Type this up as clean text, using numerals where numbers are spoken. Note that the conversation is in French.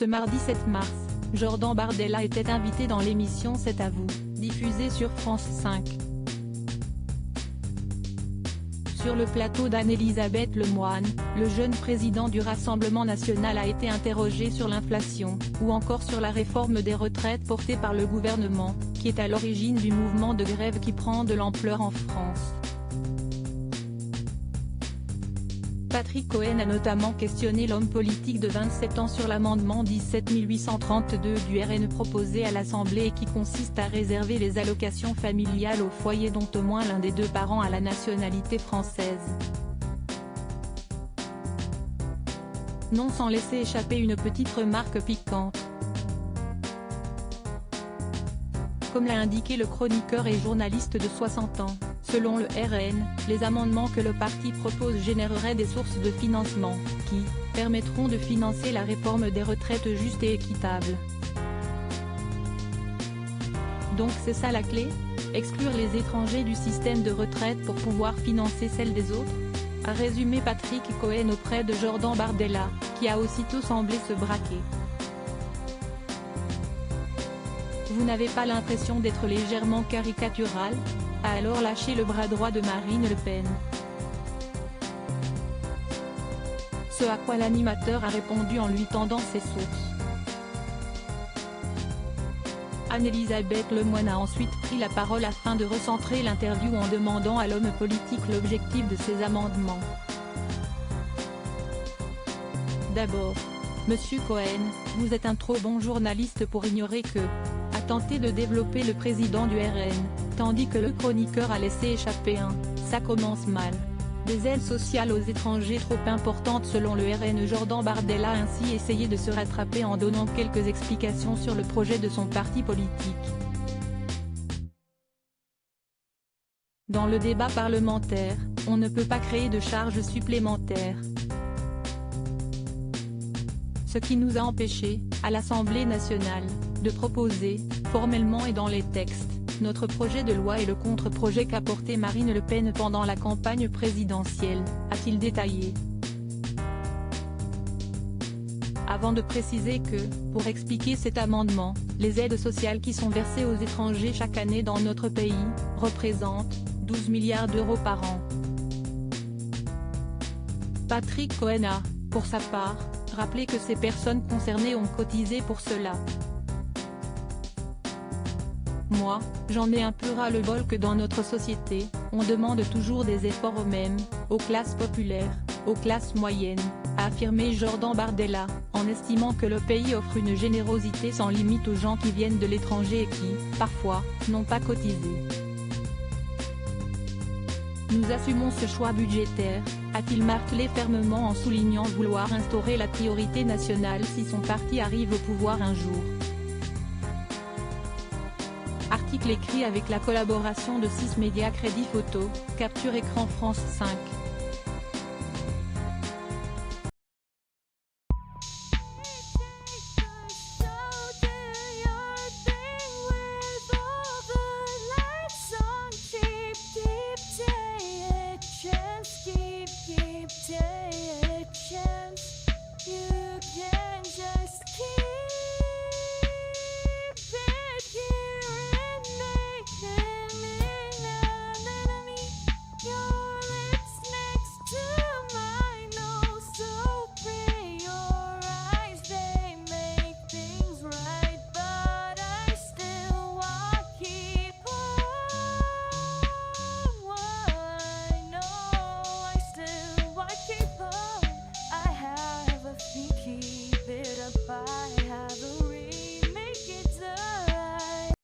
Ce mardi 7 mars, Jordan Bardella était invité dans l'émission C'est à vous, diffusée sur France 5. Sur le plateau d'Anne-Elisabeth Lemoine, le jeune président du Rassemblement national a été interrogé sur l'inflation, ou encore sur la réforme des retraites portée par le gouvernement, qui est à l'origine du mouvement de grève qui prend de l'ampleur en France. Patrick Cohen a notamment questionné l'homme politique de 27 ans sur l'amendement 17832 du RN proposé à l'Assemblée et qui consiste à réserver les allocations familiales aux foyers dont au moins l'un des deux parents a la nationalité française. Non sans laisser échapper une petite remarque piquante. Comme l'a indiqué le chroniqueur et journaliste de 60 ans, selon le RN, les amendements que le parti propose généreraient des sources de financement, qui permettront de financer la réforme des retraites juste et équitable. Donc c'est ça la clé ? Exclure les étrangers du système de retraite pour pouvoir financer celle des autres ? A résumé Patrick Cohen auprès de Jordan Bardella, qui a aussitôt semblé se braquer. Vous n'avez pas l'impression d'être légèrement caricatural ? A alors lâché le bras droit de Marine Le Pen. Ce à quoi l'animateur a répondu en lui tendant ses sources. Anne-Elisabeth Lemoine a ensuite pris la parole afin de recentrer l'interview en demandant à l'homme politique l'objectif de ces amendements. D'abord, Monsieur Cohen, vous êtes un trop bon journaliste pour ignorer que, a tenté de développer le président du RN, tandis que le chroniqueur a laissé échapper un « ça commence mal ». Des aides sociales aux étrangers trop importantes selon le RN. Jordan Bardella a ainsi essayé de se rattraper en donnant quelques explications sur le projet de son parti politique. Dans le débat parlementaire, on ne peut pas créer de charges supplémentaires. Ce qui nous a empêchés, à l'Assemblée nationale, de proposer, formellement et dans les textes, notre projet de loi et le contre-projet qu'a porté Marine Le Pen pendant la campagne présidentielle, a-t-il détaillé. Avant de préciser que, pour expliquer cet amendement, les aides sociales qui sont versées aux étrangers chaque année dans notre pays, représentent 12 milliards d'euros par an. Patrick Cohen a, pour sa part, rappelé que ces personnes concernées ont cotisé pour cela. Moi, j'en ai un peu ras-le-bol que dans notre société, on demande toujours des efforts aux mêmes, aux classes populaires, aux classes moyennes, a affirmé Jordan Bardella, en estimant que le pays offre une générosité sans limite aux gens qui viennent de l'étranger et qui, parfois, n'ont pas cotisé. Nous assumons ce choix budgétaire, a-t-il martelé fermement en soulignant vouloir instaurer la priorité nationale si son parti arrive au pouvoir un jour. Article écrit avec la collaboration de 6 médias Crédit Photo, Capture Écran France 5.